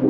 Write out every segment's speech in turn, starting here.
Halo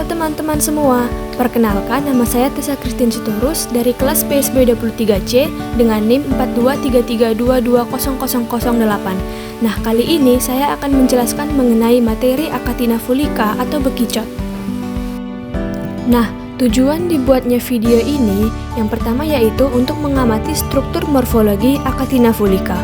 teman-teman semua, perkenalkan nama saya Tessa Christine Sitorus dari kelas PSB 23C dengan NIM 4233220008. Nah, kali ini saya akan menjelaskan mengenai materi Achatina fulica atau bekicot. Nah, tujuan dibuatnya video ini yang pertama yaitu untuk mengamati struktur morfologi Achatina fulica.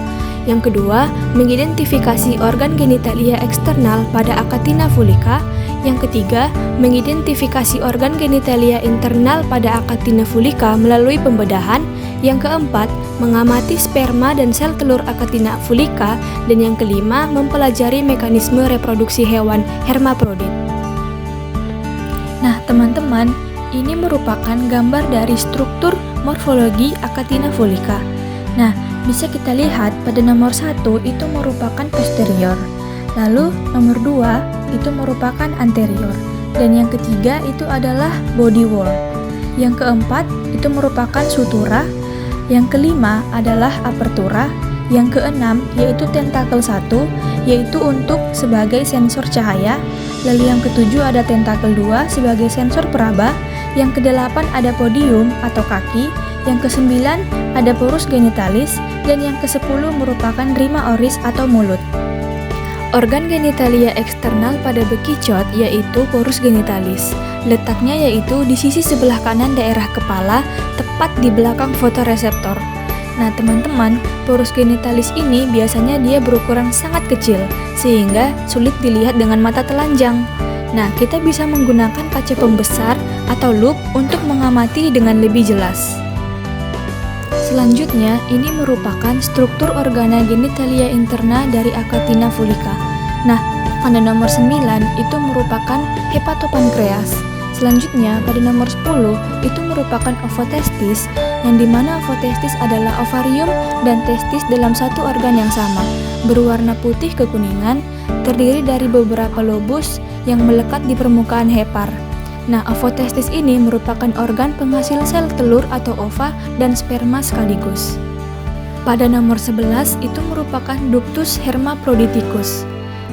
Yang kedua, mengidentifikasi organ genitalia eksternal pada Achatina fulica. Yang ketiga, mengidentifikasi organ genitalia internal pada Achatina fulica melalui pembedahan. Yang keempat, mengamati sperma dan sel telur Achatina fulica. Dan yang kelima, mempelajari mekanisme reproduksi hewan hermaprodit. Nah, teman-teman, ini merupakan gambar dari struktur morfologi Achatina fulica. Nah, bisa kita lihat pada nomor 1 itu merupakan posterior. Lalu nomor 2 itu merupakan anterior, dan yang ketiga itu adalah body wall. Yang keempat itu merupakan sutura, yang kelima adalah apertura, yang keenam yaitu tentakel 1 yaitu untuk sebagai sensor cahaya, lalu yang ketujuh ada tentakel 2 sebagai sensor peraba, yang kedelapan ada podium atau kaki, yang kesembilan ada porus genitalis, dan yang kesepuluh merupakan rima oris atau mulut. Organ genitalia eksternal pada bekicot yaitu porus genitalis. Letaknya yaitu di sisi sebelah kanan daerah kepala, tepat di belakang fotoreseptor. Nah teman-teman, porus genitalis ini biasanya dia berukuran sangat kecil, sehingga sulit dilihat dengan mata telanjang. Nah, kita bisa menggunakan kaca pembesar atau lup untuk mengamati dengan lebih jelas. Selanjutnya, ini merupakan struktur organa genitalia interna dari Achatina fulica. Nah, pada nomor 9 itu merupakan hepatopankreas. Selanjutnya, pada nomor 10 itu merupakan ovotestis, yang dimana ovotestis adalah ovarium dan testis dalam satu organ yang sama, berwarna putih kekuningan, terdiri dari beberapa lobus yang melekat di permukaan hepar. Nah, ovotestis ini merupakan organ penghasil sel telur atau ova dan sperma sekaligus. Pada nomor 11 itu merupakan ductus hermaphroditicus.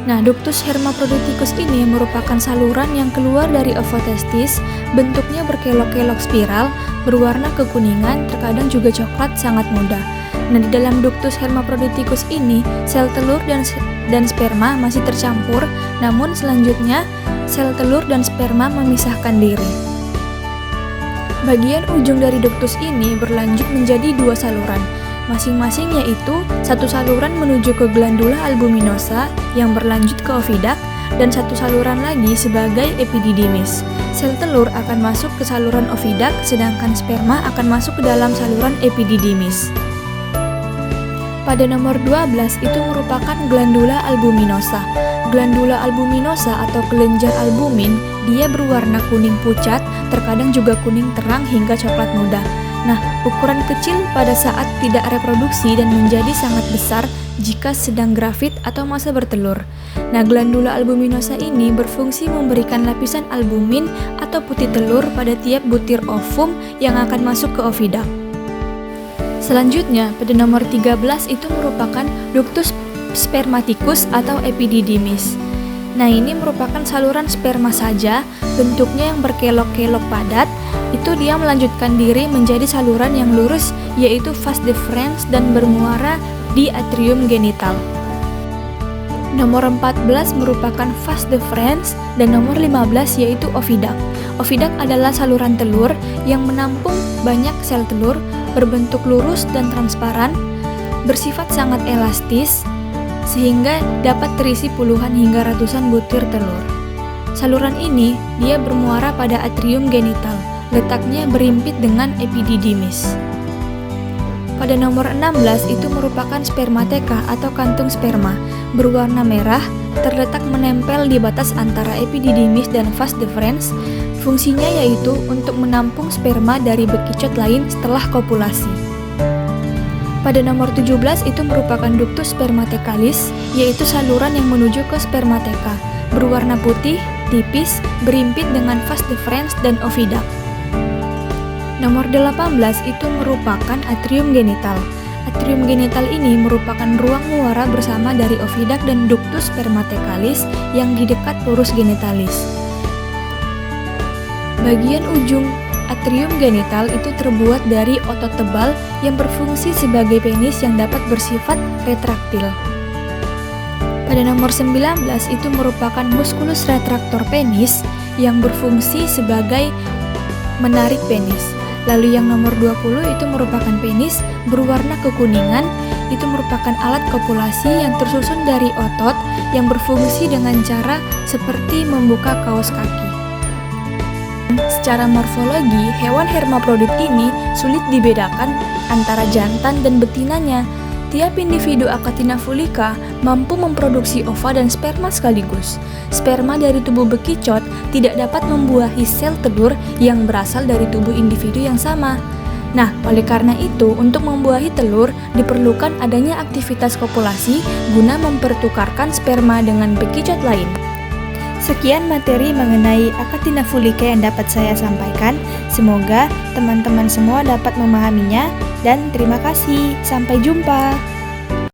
Nah, ductus hermaphroditicus ini merupakan saluran yang keluar dari ovotestis, bentuknya berkelok-kelok spiral, berwarna kekuningan, terkadang juga coklat sangat muda. Nah, di dalam ductus hermaphroditicus ini, sel telur dan sperma masih tercampur, namun selanjutnya sel telur dan sperma memisahkan diri. Bagian ujung dari ductus ini berlanjut menjadi dua saluran, masing-masing yaitu satu saluran menuju ke glandula albuminosa yang berlanjut ke ovidak, dan satu saluran lagi sebagai epididymis. Sel telur akan masuk ke saluran ovidak, sedangkan sperma akan masuk ke dalam saluran epididymis. Pada nomor 12 itu merupakan glandula albuminosa. Glandula albuminosa atau kelenjar albumin, dia berwarna kuning pucat, terkadang juga kuning terang hingga coklat muda. Nah, ukuran kecil pada saat tidak reproduksi dan menjadi sangat besar jika sedang gravid atau masa bertelur. Nah, glandula albuminosa ini berfungsi memberikan lapisan albumin atau putih telur pada tiap butir ovum yang akan masuk ke ovidak. Selanjutnya, pada nomor 13 itu merupakan ductus spermaticus atau epididymis. Nah, ini merupakan saluran sperma saja, bentuknya yang berkelok-kelok padat. Itu dia melanjutkan diri menjadi saluran yang lurus, yaitu vas deferens dan bermuara di atrium genital. Nomor 14 merupakan vas deferens dan nomor 15 yaitu ovidak. Ovidak adalah saluran telur yang menampung banyak sel telur, berbentuk lurus dan transparan, bersifat sangat elastis, sehingga dapat terisi puluhan hingga ratusan butir telur. Saluran ini dia bermuara pada atrium genital, letaknya berimpit dengan epididymis. Pada nomor 16 itu merupakan spermateka atau kantung sperma, berwarna merah, terletak menempel di batas antara epididymis dan vas deferens. Fungsinya yaitu untuk menampung sperma dari bekicot lain setelah kopulasi. Pada nomor 17 itu merupakan ductus spermatekalis, yaitu saluran yang menuju ke spermateka. berwarna putih, tipis, berimpit dengan vas deferens dan oviduct. Nomor 18 itu merupakan atrium genital. Atrium genital ini merupakan ruang muara bersama dari oviduct dan ductus spermatekalis yang di dekat porus genitalis. Bagian ujung atrium genital itu terbuat dari otot tebal yang berfungsi sebagai penis yang dapat bersifat retraktil. Pada nomor 19 itu merupakan musculus retractor penis yang berfungsi sebagai menarik penis. Lalu yang nomor 20 itu merupakan penis berwarna kekuningan, itu merupakan alat kopulasi yang tersusun dari otot yang berfungsi dengan cara seperti membuka kaos kaki. Secara morfologi, hewan hermaprodit ini sulit dibedakan antara jantan dan betinanya. Tiap individu Achatina fulica mampu memproduksi ova dan sperma sekaligus. Sperma dari tubuh bekicot tidak dapat membuahi sel telur yang berasal dari tubuh individu yang sama. Nah, oleh karena itu, untuk membuahi telur diperlukan adanya aktivitas kopulasi guna mempertukarkan sperma dengan bekicot lain. Sekian materi mengenai Achatina fulica yang dapat saya sampaikan. Semoga teman-teman semua dapat memahaminya dan terima kasih. Sampai jumpa.